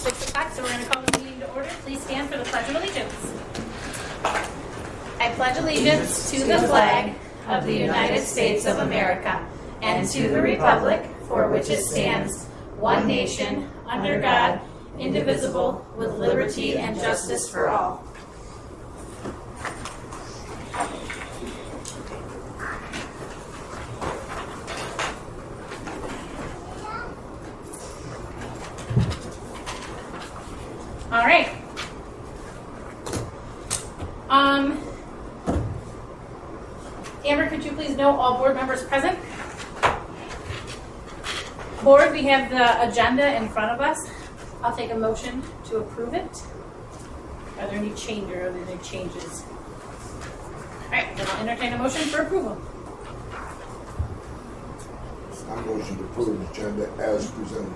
6 o'clock, so we're going to call the meeting to order. Please stand for the Pledge of Allegiance. I pledge allegiance to the flag of the United States of America and to the republic for which it stands, one nation, under God, indivisible, with liberty and justice for all. All right. Amber, could you please note all board members present? Board, we have the agenda in front of us. I'll take a motion to approve it. Are there any changes? All right, then I'll entertain a motion for approval. I motion to approve the agenda as presented.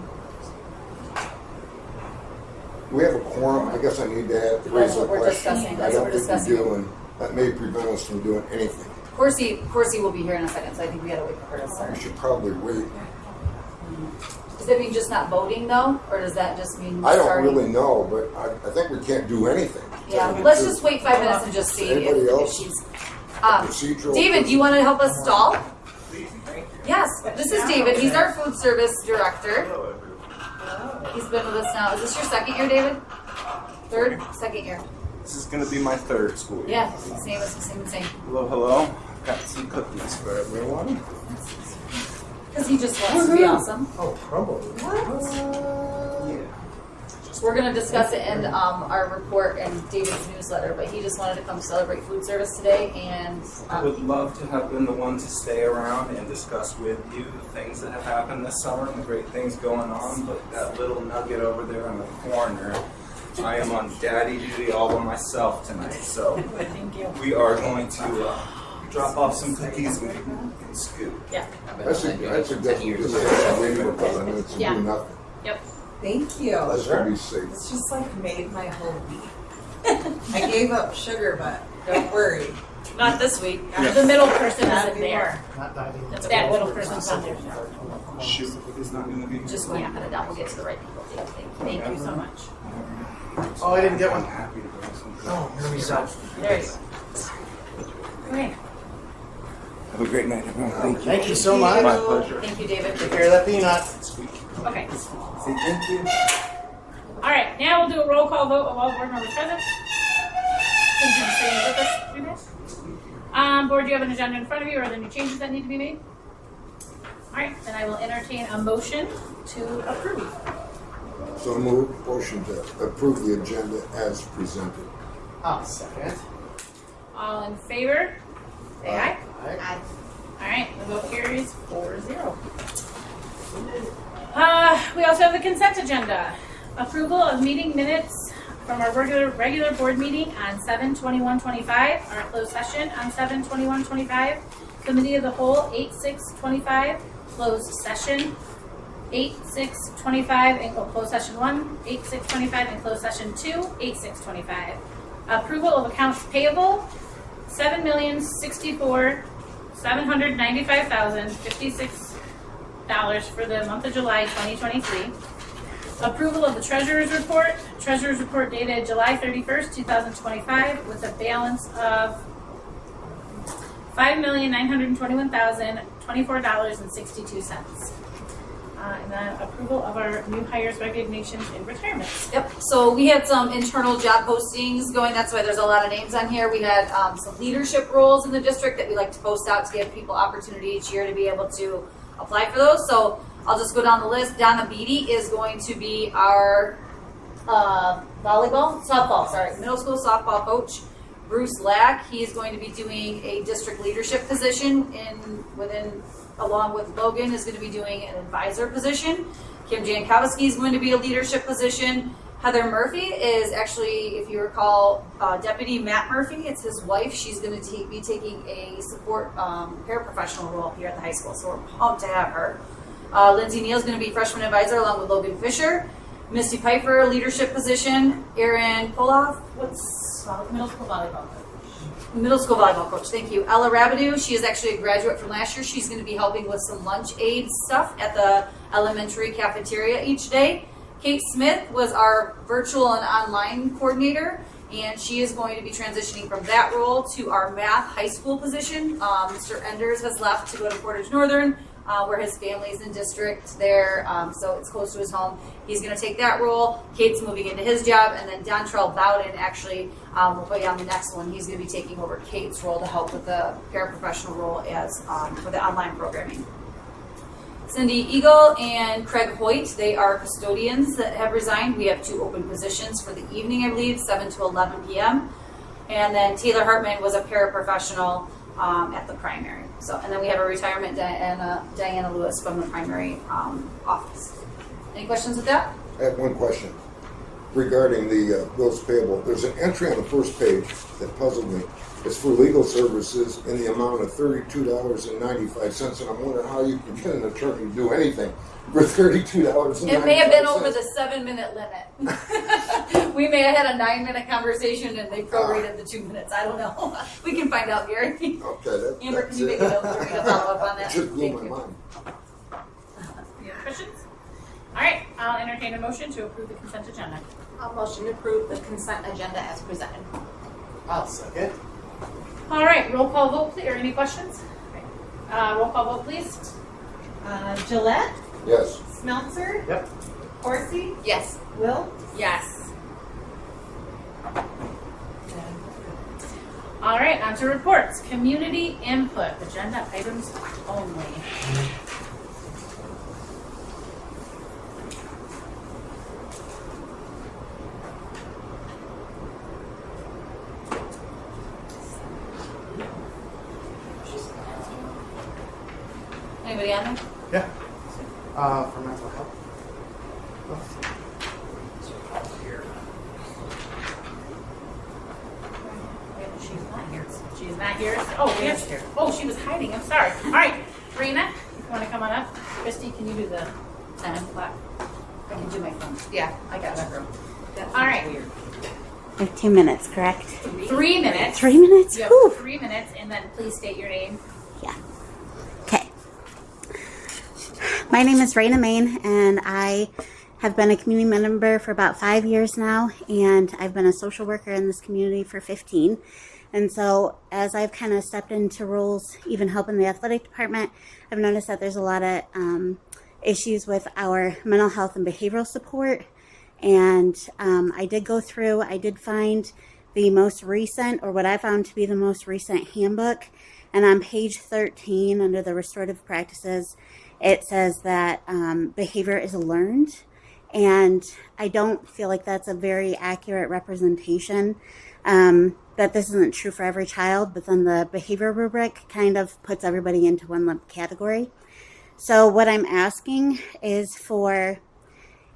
Do we have a quorum? I guess I need to raise the question. I don't think we do, and that may prevent us from doing anything. Corsi will be here in a second, so I think we gotta wait for her to start. We should probably wait. Does that mean just not voting though, or does that just mean I don't starting? really know, but I think we can't do anything. Yeah, let's just wait 5 minutes and just see Anybody if else? she's. Procedural. David, do you want to help us stall? Yes, this is David. He's our food service director. He's been with us now. Is this your second year, David? Third? Second year. This is going to be my third school year. Yeah, same. Hello, hello. Got some cookies for everyone. Because he just wants to be awesome. Oh, probably. Yeah. We're going to discuss it in our report and David's newsletter, but he just wanted to come celebrate food service today. And I would love to have been the one to stay around and discuss with you the things that have happened this summer and the great things going on, but that little nugget over there in the corner, I am on daddy duty all by myself tonight. So we are going to drop off some cookies and scoop. Yeah. I suggest we just wait for a couple of minutes and Yeah. do nothing. Yep. Thank you. Let's be safe. It's just like made my whole week. I gave up sugar, but don't worry. Not this week. The middle person isn't there. Not diving. That's that little person's not there. Shoot, it's not going to be. just going to put it down. We'll get to the right people. Thank you so much. Oh, I didn't get one. I'm happy to bring some. Oh, here we go. There you go. Okay. Have a great night, everyone. Thank you. Thank you so much. My pleasure. Thank you, David. Take care of that peanut. Okay. Say thank you. All right. Now we'll do a roll call vote of all board members present. Thank you for staying with us through this. Board, do you have an agenda in front of you, or are there any changes that need to be made? All right. Then I will entertain a motion to approve. So move motion to approve the agenda as presented. I'll second. All in favor? Say aye. Aye. All right, the vote carries 4-0. We also have the consent agenda. Approval of meeting minutes from our regular board meeting on 7/21/25, our closed session on 7/21/25, committee of the whole 8/6/25, closed session 8/6/25 and closed session 1, 8/6/25 and closed session 2, 8/6/25. Approval of accounts payable $7,064,795,056 for the month of July 2023. Approval of the treasurer's report dated July 31st, 2025 with a balance of $5,921,024.62. And then approval of our new hires, resignations, and retirements. Yep. So we had some internal job postings going. That's why there's a lot of names on here. We had some leadership roles in the district that we like to post out to give people opportunity each year to be able to apply for those. So I'll just go down the list. Donna Beatty is going to be our middle school softball coach. Bruce Lack, he is going to be doing a district leadership position along with Logan, is going to be doing an advisor position. Kim Jankowski is going to be a leadership position. Heather Murphy is actually, if you recall, Deputy Matt Murphy. It's his wife. She's going to be taking a support paraprofessional role here at the high school, so we're pumped to have her. Lindsay Neal is going to be freshman advisor along with Logan Fisher. Misty Piper, leadership position. Erin Poloff, Middle school volleyball coach. Middle school volleyball coach, thank you. Ella Rabideau, she is actually a graduate from last year. She's going to be helping with some lunch aid stuff at the elementary cafeteria each day. Kate Smith was our virtual and online coordinator, and she is going to be transitioning from that role to our math high school position. Mr. Enders has left to go to Portage Northern, where his family's in district there, so it's close to his home. He's going to take that role. Kate's moving into his job, and then Dontrell Bowden actually will be on the next one. He's going to be taking over Kate's role to help with the paraprofessional role as for the online programming. Cindy Eagle and Craig Hoyt, they are custodians that have resigned. We have 2 open positions for the evening, I believe, 7 to 11 p.m. And then Taylor Hartman was a paraprofessional at the primary. So, and then we have a retirement, Diana Lewis from the primary office. Any questions with that? I have one question regarding the bills payable. There's an entry on the first page that puzzled me. It's for legal services in the amount of $32.95, and I'm wondering how you can get an attorney to do anything for $32.95. It may have been over the 7-minute limit. We may have had a 9-minute conversation and they prorated the 2 minutes. I don't know. We can find out, Gary. Okay, Amber, can you make a note? We're going to follow up on that. It just blew Thank my you. mind. Any other questions? All right, I'll entertain a motion to approve the consent agenda. I'll motion to approve the consent agenda as presented. I'll second. All right, roll call vote, please. Or any questions? Roll call vote, please. Gillette, Yes. Smeltzer, Yep. Horsey, Yes. Will. Yes. All right, on to reports. Community input, agenda items only. Anybody on there? Yeah. For mental health. She's not here. She's not here. Oh, yes. Oh, she was hiding. I'm sorry. All right, Rena, you want to come on up? Christy, can you do the 10 o'clock? I can do my phone. Yeah, I got that room. All right. We have 2 minutes, correct? 3 minutes. 3 minutes? You Whew. have 3 minutes, and then please state your name. Yeah. Okay. My name is Raina Main, and I have been a community member for about 5 years now, and I've been a social worker in this community for 15. And so as I've kind of stepped into roles, even helping the athletic department, I've noticed that there's a lot of issues with our mental health and behavioral support. And I did find the most recent, or what I found to be the most recent handbook. And on page 13, under the restorative practices, it says that behavior is learned. And I don't feel like that's a very accurate representation, that this isn't true for every child, but then the behavior rubric kind of puts everybody into one category. So what I'm asking is for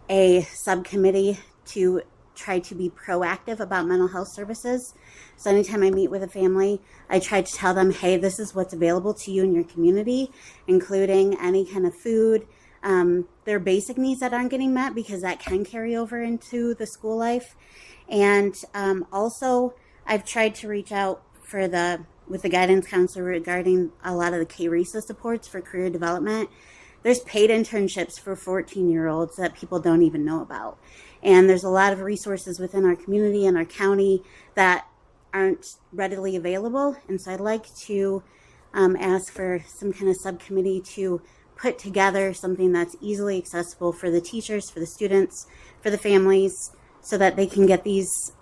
a subcommittee to try to be proactive about mental health services. So anytime I meet with a family, I try to tell them, hey, this is what's available to you in your community, including any kind of food, their basic needs that aren't getting met, because that can carry over into the school life. And also, I've tried to reach out with the guidance counselor regarding a lot of the K-RESA supports for career development. There's paid internships for 14-year-olds that people don't even know about. And there's a lot of resources within our community and our county that aren't readily available. And so I'd like to ask for some kind of subcommittee to put together something that's easily accessible for the teachers, for the students, for the families, so that they can get these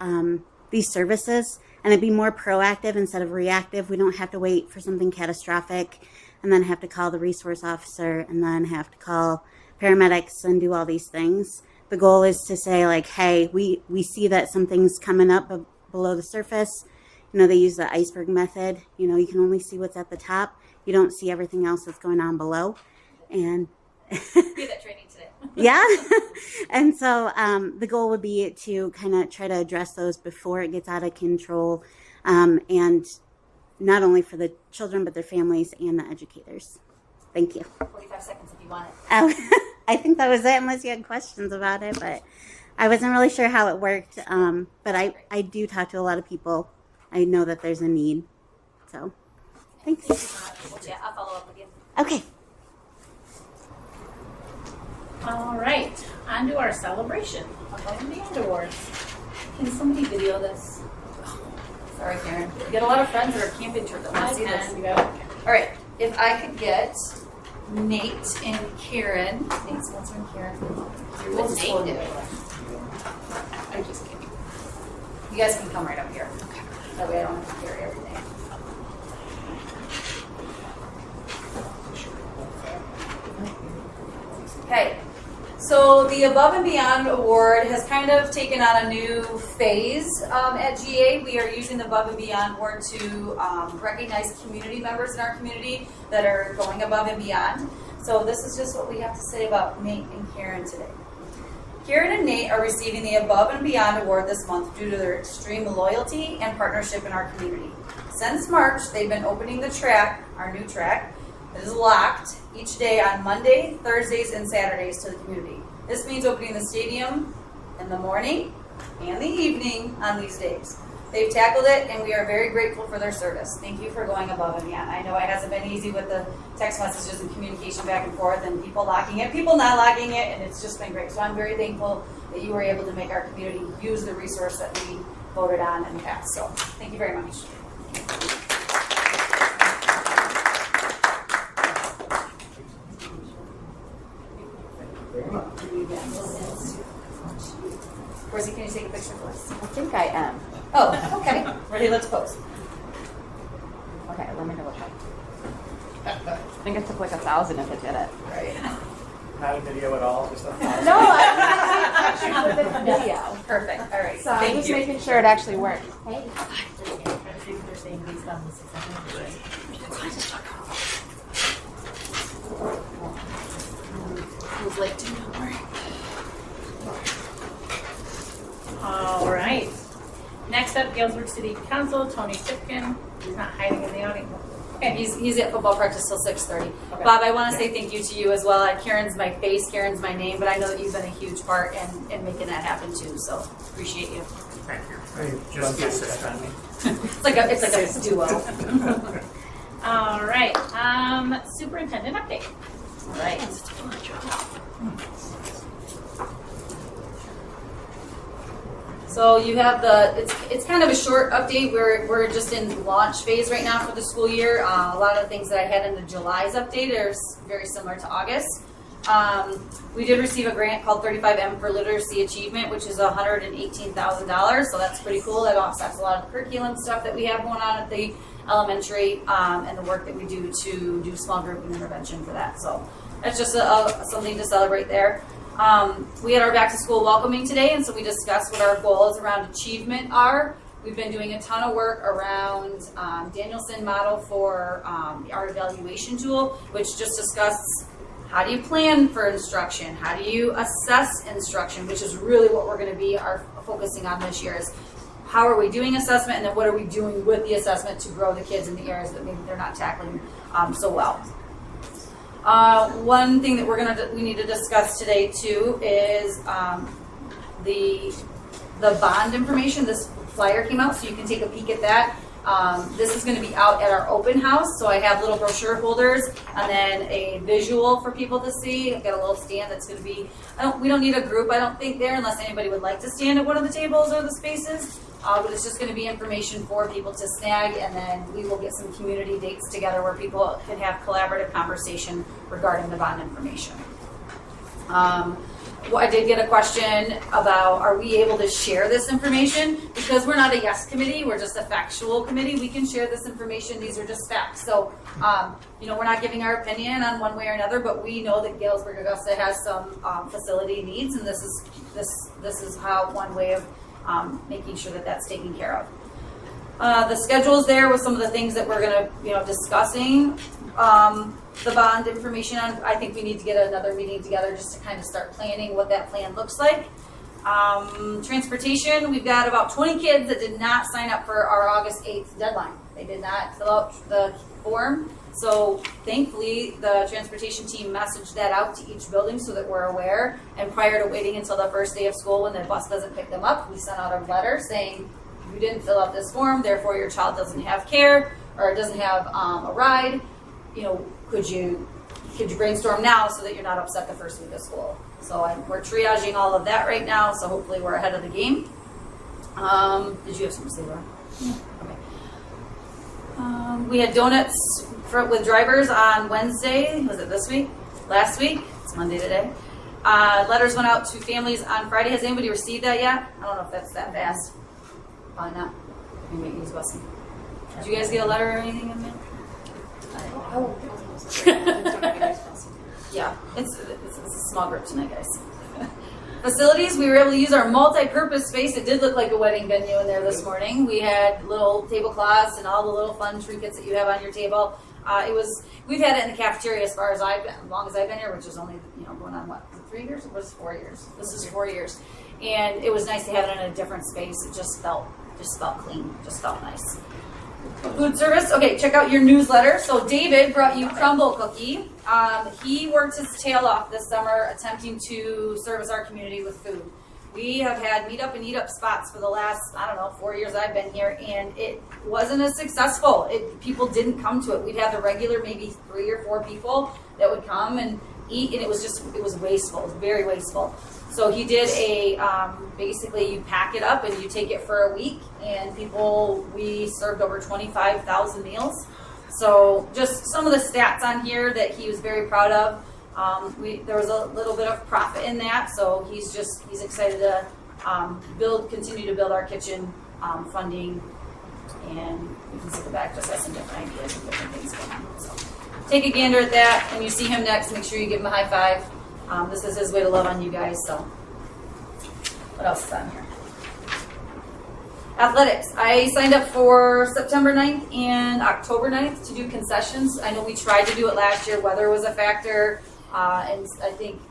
services and it'd be more proactive instead of reactive. We don't have to wait for something catastrophic and then have to call the resource officer and then have to call paramedics and do all these things. The goal is to say, like, hey, we see that something's coming up below the surface. You know, they use the iceberg method. You know, you can only see what's at the top. You don't see everything else that's going on below. And Get that training today. yeah. And so the goal would be to kind of try to address those before it gets out of control, and not only for the children, but their families and the educators. Thank you. 45 seconds if you want it. I think that was it, unless you had questions about it, but I wasn't really sure how it worked. But I do talk to a lot of people. I know that there's a need. So thanks. Yeah, I'll follow up with you. Okay. All right, on to our celebration of the Band Awards. Can somebody video this? Sorry, Karen. We get a lot of friends that are camping trips that want to see this. And you got it. All right, if I could get Nate and Karen. Nate Spencer and Karen. What's Nate do? I'm just kidding. You guys can come right up here. That way I don't have to carry everything. Okay, so the Above and Beyond Award has kind of taken on a new phase at GA. We are using the Above and Beyond Award to recognize community members in our community that are going above and beyond. So this is just what we have to say about Nate and Karen today. Karen and Nate are receiving the Above and Beyond Award this month due to their extreme loyalty and partnership in our community. Since March, they've been opening the track, our new track, that is locked each day on Monday, Thursdays, and Saturdays to the community. This means opening the stadium in the morning and the evening on these days. They've tackled it, and we are very grateful for their service. Thank you for going above and beyond. I know it hasn't been easy with the text messages and communication back and forth and people locking it, people not locking it, and it's just been great. So I'm very thankful that you were able to make our community use the resource that we voted on and passed. So thank you very much. Rosie, can you take a picture for us? I think I am. Oh, okay. Ready, let's pose. Okay, let me double check. I think it took like 1,000 if it did it. Right. Not a video at all, just a No, I actually with the video. Perfect. All right. So I Thank was you. making sure it actually worked. Hey. Who's late too? Don't worry. All right. Next up, Galesburg City Council, Tony Tipkin. He's not hiding in the audience. Okay, he's at football practice till 6:30. Okay. Bob, I want to say thank you to you as well. Karen's my face, Karen's my name, but I know that you've been a huge part in making that happen too. So appreciate you. Thank you. Just get suspended. It's like a duo. All right. Superintendent update. All right. So you have it's kind of a short update. We're just in launch phase right now for the school year. A lot of the things that I had in the July's update are very similar to August. We did receive a grant called 35M for Literacy Achievement, which is $118,000. So that's pretty cool. That offsets a lot of the curriculum stuff that we have going on at the elementary and the work that we do to do small group and intervention for that. So that's just something to celebrate there. We had our back to school welcoming today, and so we discussed what our goals around achievement are. We've been doing a ton of work around Danielson model for our evaluation tool, which just discusses how do you plan for instruction, how do you assess instruction, which is really what we're going to be focusing on this year is how are we doing assessment, and then what are we doing with the assessment to grow the kids in the areas that maybe they're not tackling so well. One thing that we need to discuss today too is the bond information. This flyer came out, so you can take a peek at that. This is going to be out at our open house, so I have little brochure holders and then a visual for people to see. I've got a little stand that's going to be. We don't need a group, I don't think, there, unless anybody would like to stand at one of the tables or the spaces. But it's just going to be information for people to snag, and then we will get some community dates together where people can have collaborative conversation regarding the bond information. I did get a question about, are we able to share this information? Because we're not a yes committee, we're just a factual committee, we can share this information. These are just facts. So, we're not giving our opinion on one way or another, but we know that Galesburg-Augusta has some facility needs, and this is how one way of making sure that that's taken care of. The schedule's there with some of the things that we're going to, discussing the bond information on. I think we need to get another meeting together just to kind of start planning what that plan looks like. Transportation, we've got about 20 kids that did not sign up for our August 8th deadline. They did not fill out the form. So thankfully, the transportation team messaged that out to each building so that we're aware. And prior to waiting until the first day of school when the bus doesn't pick them up, we sent out a letter saying, you didn't fill out this form, therefore your child doesn't have care or doesn't have a ride. Could you brainstorm now so that you're not upset the first week of school? So we're triaging all of that right now, so hopefully we're ahead of the game. Did you have something to say, Laura? Okay. We had donuts with drivers on Wednesday. Was it this week? Last week? It's Monday today. Letters went out to families on Friday. Has anybody received that yet? I don't know if that's that fast. Probably not. We might use busing. Did you guys get a letter or anything in there? Yeah, it's a small group tonight, guys. Facilities, we were able to use our multi-purpose space. It did look like a wedding venue in there this morning. We had little tablecloths and all the little fun trinkets that you have on your table. We've had it in the cafeteria as long as I've been here, which is only, going on 3 years? It was 4 years. This is 4 years. And it was nice to have it in a different space. It just felt clean, just felt nice. Food service, okay, check out your newsletter. So David brought you Crumble Cookie. He worked his tail off this summer attempting to service our community with food. We have had meet up and eat up spots for the last, 4 years I've been here, and it wasn't as successful. People didn't come to it. We'd have the regular maybe 3 or 4 people that would come and eat, and it was wasteful. It was very wasteful. So he did basically you pack it up and you take it for a week, and we served over 25,000 meals. So just some of the stats on here that he was very proud of. There was a little bit of profit in that, so he's excited to continue to build our kitchen funding, and we can sit back just have some different ideas and different things going on. So take a gander at that, and you see him next, make sure you give him a high five. This is his way to love on you guys. So what else is on here? Athletics. I signed up for September 9th and October 9th to do concessions. I know we tried to do it last year. Weather was a factor. And I think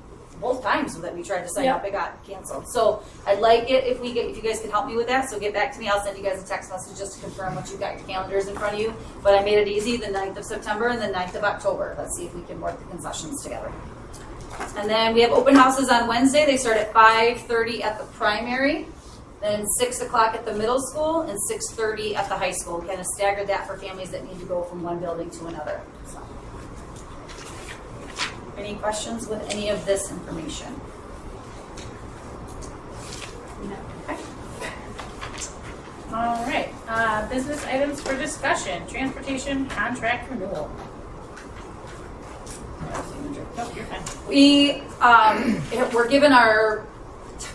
both times that we tried to sign up, it got canceled. So I'd like it if you guys can help me with that. So get back to me. I'll send you guys a text message just to confirm what you've got your calendars in front of you. But I made it easy, the 9th of September and the 9th of October. Let's see if we can work the concessions together. And then we have open houses on Wednesday. They start at 5:30 at the primary, then 6 o'clock at the middle school, and 6:30 at the high school. We kind of staggered that for families that need to go from one building to another. So. Any questions with any of this information? No. Okay. All right. Business items for discussion. Transportation contract renewal. Nope, you're fine. We're given our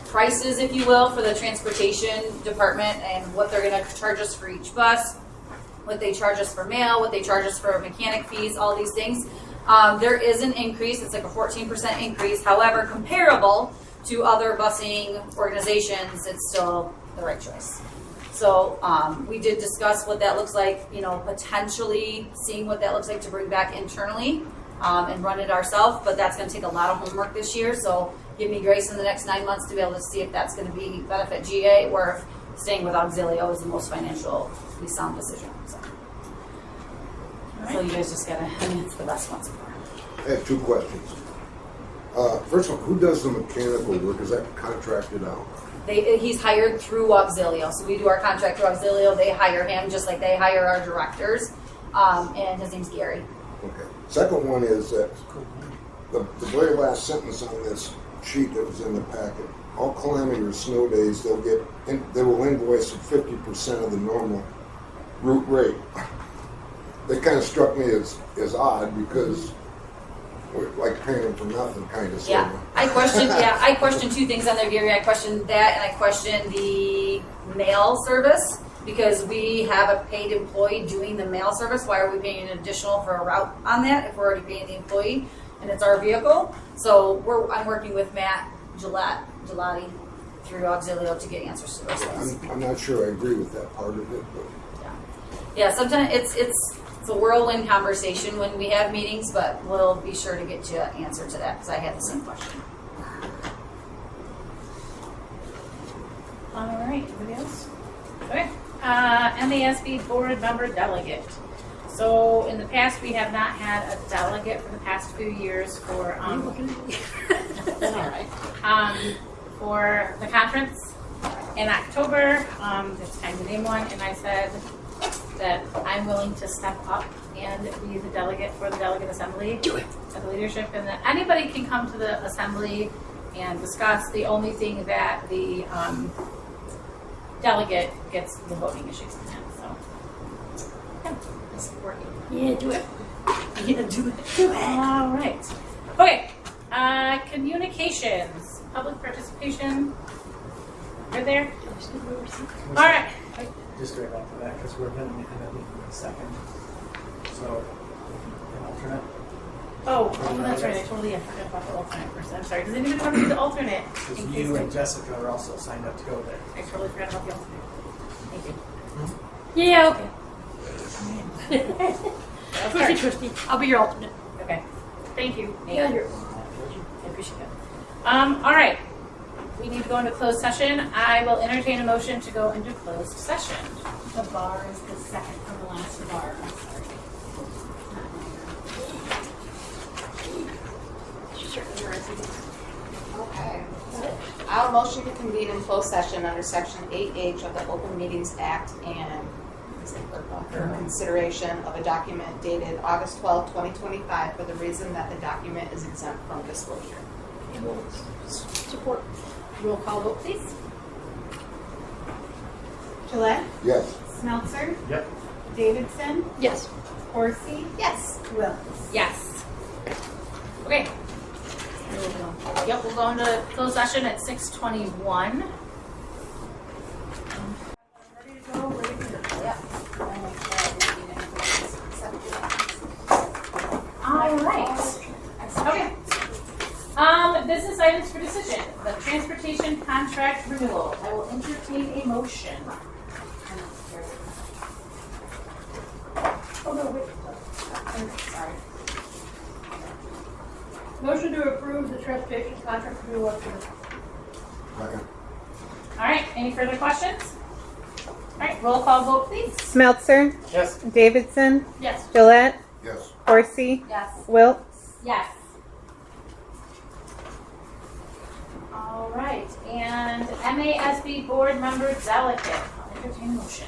prices, if you will, for the transportation department and what they're going to charge us for each bus, what they charge us for mail, what they charge us for mechanic fees, all these things. There is an increase. It's like a 14% increase. However, comparable to other busing organizations, it's still the right choice. So we did discuss what that looks like, potentially seeing what that looks like to bring back internally and run it ourselves. But that's going to take a lot of homework this year. So give me grace in the next 9 months to be able to see if that's going to be benefit GA or if staying with Auxilio is the most financially sound decision. So you guys just gotta, it's the best one so far. I have 2 questions. First of all, who does the mechanical work? Is that contracted out? He's hired through Auxilio. So we do our contract through Auxilio. They hire him just like they hire our directors. And his name's Gary. Okay. Second one is that the very last sentence on this sheet that was in the packet, all calamity or snow days, they will invoice at 50% of the normal route rate. That kind of struck me as odd because we're like paying them for nothing, kind of. Yeah, I questioned 2 things on there, Gary. I questioned that, and I questioned the mail service because we have a paid employee doing the mail service. Why are we paying an additional for a route on that if we're already paying the employee and it's our vehicle? So I'm working with Matt Gelati through Auxilio to get answers to those things. I'm not sure I agree with that part of it, but yeah. Sometimes it's a whirlwind conversation when we have meetings, but we'll be sure to get you an answer to that because I had the same question. All right, anybody else? Okay. MASB board member delegate. So in the past, we have not had a delegate for the past few years for for the conference in October. It's time to name one, and I said that I'm willing to step up and be the delegate for the delegate assembly. Do it. At the leadership, and that anybody can come to the assembly and discuss. The only thing that the delegate gets the voting issues in hand, so. Yeah, I support you. Yeah, do it. Yeah, do it. Do it. All right. Okay, communications, public participation. Right there? All right. Just go back to that because we're going to need a second. So, an alternate. Oh, that's right. I totally forgot about the alternate person. I'm sorry. Does anybody want to be the alternate? Because In you case and Jessica are also signed up to go there. I totally forgot about the alternate. Thank you. Yeah, okay. Trustee. I'll be your alternate. Okay. Thank you. Yeah, you're. I appreciate it. All right. We need to go into closed session. I will entertain a motion to go into closed session. The bar is the second from the last bar. I'm sorry. Okay. I'll motion to convene in closed session under Section 8H of the Open Meetings Act and for consideration of a document dated August 12, 2025 for the reason that the document is exempt from disclosure. Support. Roll call vote, please. Gillette, Yes. Smeltzer, Yep. Davidson, Yes. Horsey, Yes. Wilkes. Yes. Okay. Yep, we'll go into closed session at 6:21. Ready to go? Ready to go? Yep. All right. Okay. Business items for decision. The transportation contract renewal. I will entertain a motion. Oh, no, wait. Sorry. Motion to approve the transportation contract renewal. Second. All right, any further questions? All right, roll call vote, please. Smeltzer, Yes. Davidson, Yes. Gillette, Yes. Horsey, Yes. Wilkes. Yes. All right, and MASB board member delegate. I'll entertain a motion.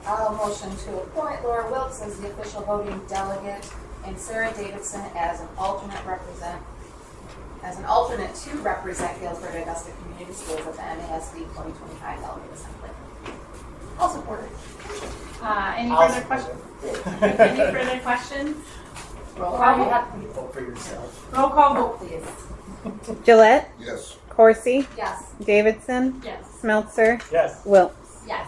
I'll motion to appoint Laura Wilkes as the official voting delegate and Sarah Davidson as an alternate to represent Galesburg-Augusta Community Schools at the MASB 2025 Delegate Assembly. I'll support it. Any I'll further support questions? Any further questions? Roll call vote. Vote for yourself. Roll call vote, please. Gillette, Yes. Horsey, Yes. Davidson, Yes. Smeltzer, Yes. Wilkes. Yes.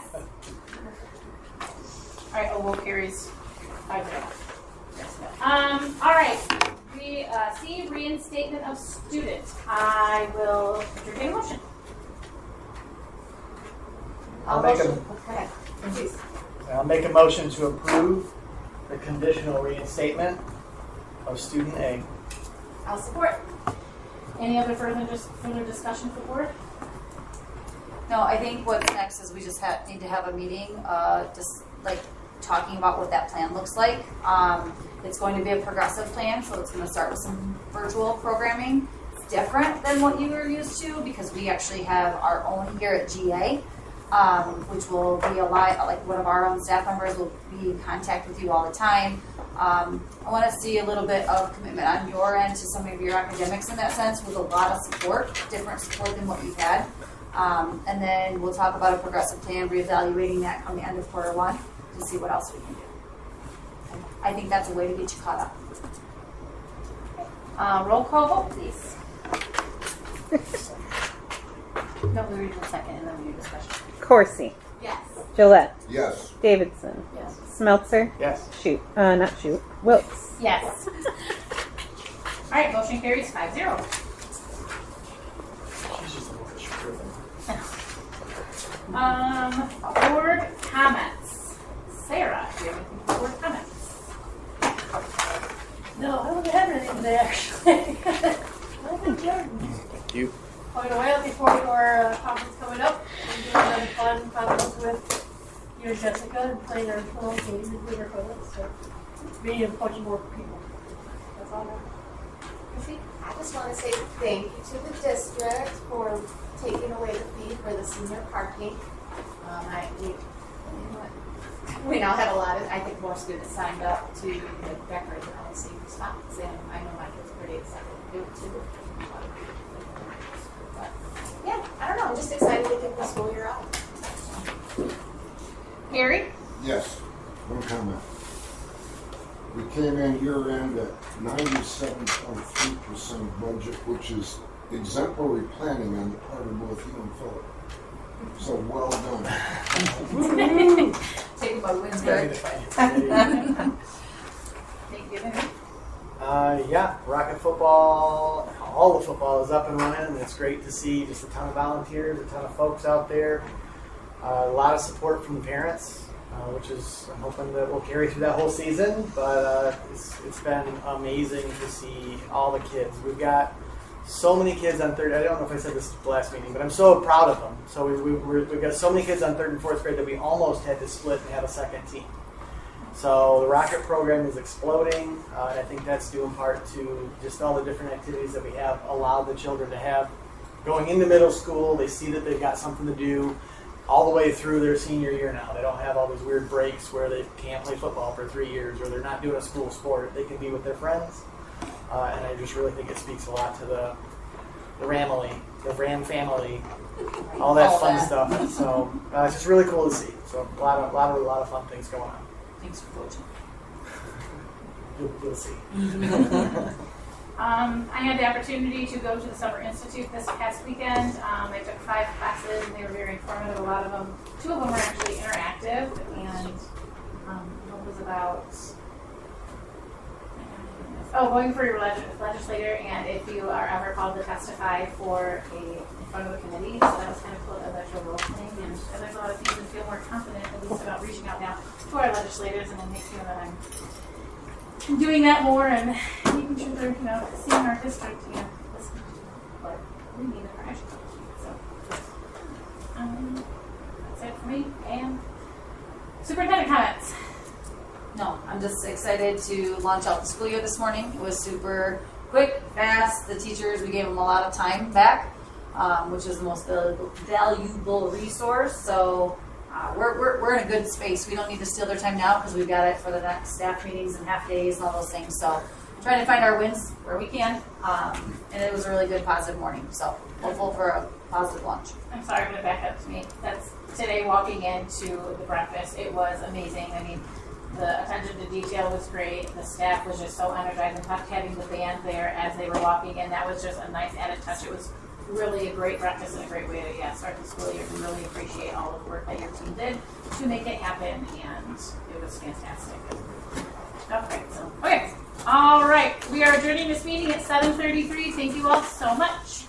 All right, vote carries 5-0. All right, C, reinstatement of student. I will entertain a motion. I'll make motion. a- Go ahead. Please. I'll make a motion to approve the conditional reinstatement of student A. I'll support. Any other further discussion for the board? No, I think what's next is we just need to have a meeting, just like talking about what that plan looks like. It's going to be a progressive plan, so it's going to start with some virtual programming. It's different than what you were used to because we actually have our own here at GA, which will be a lot, like one of our own staff members will be in contact with you all the time. I want to see a little bit of commitment on your end to some of your academics in that sense with a lot of support, different support than what you've had. And then we'll talk about a progressive plan, reevaluating that come the end of quarter one to see what else we can do. I think that's a way to get you caught up. Roll call vote, please. No, we read the second and then we do discussion. Horsey, Yes. Gillette, Yes. Davidson, Yes. Smeltzer, Yes. Wilkes. Yes. All right, motion carries 5-0. She's just a little shriveled. Board comments. Sarah, do you have anything for board comments? No, I don't have anything today, actually. I think Jordan. Thank you. Quite a while before your conference coming up. We're doing a fun conference with you and Jessica and playing our little games and doing our photos. So, meeting a bunch more people. That's all I have. I just want to say thank you to the district for taking away the fee for the senior parking. We now have a lot of, I think more students signed up to decorate their own senior spots, and I know my kids are pretty excited to do it too. I don't know, I'm just excited to get the school year out. Harry? Yes, one comment. We came in year end at 97.3% budget, which is exemplary planning on the part of both you and Philip. So well done. Taking my wins back. Thank you. Yeah, Rocket football, all the football is up and running, and it's great to see just a ton of volunteers, a ton of folks out there, a lot of support from the parents, which is, I'm hoping that we'll carry through that whole season, but it's been amazing to see all the kids. We've got so many kids on third, I don't know if I said this at the last meeting, but I'm so proud of them. So we've got so many kids on third and fourth grade that we almost had to split and have a second team. So the Rocket program is exploding, and I think that's due in part to just all the different activities that we have allowed the children to have. Going into middle school, they see that they've got something to do all the way through their senior year now. They don't have all these weird breaks where they can't play football for 3 years or they're not doing a school sport. They can be with their friends, and I just really think it speaks a lot to the Ramily, the Ram family, all that fun stuff. So it's just really cool to see. So a lot of fun things going on. Thanks for coaching. You'll see. I had the opportunity to go to the Summer Institute this past weekend. I took 5 classes and they were very informative. A lot of them, 2 of them were actually interactive, and one was about going for your legislator, and if you are ever called to testify in front of a committee. So that was kind of cool, that extra role playing, and I learned a lot of things and feel more confident at least about reaching out now to our legislators, and then make sure that I'm doing that more and making sure they're, seeing our district, listening to what we need in our action. So that's it for me. And superintendent comments. No, I'm just excited to launch out the school year this morning. It was super quick, fast. The teachers, we gave them a lot of time back, which is the most valuable resource. So we're in a good space. We don't need to steal their time now because we've got it for the next staff meetings and half days and all those things. So trying to find our wins where we can. And it was a really good, positive morning. So hopeful for a positive launch. I'm sorry, I'm going to back up to me. That's today walking into the breakfast. It was amazing. I mean, the attention to detail was great. The staff was just so energized, and having the band there as they were walking in, that was just a nice added touch. It was really a great breakfast and a great way to start the school year. We really appreciate all the work that your team did to make it happen, and it was fantastic. Okay. All right. We are adjourning this meeting at 7:33. Thank you all so much.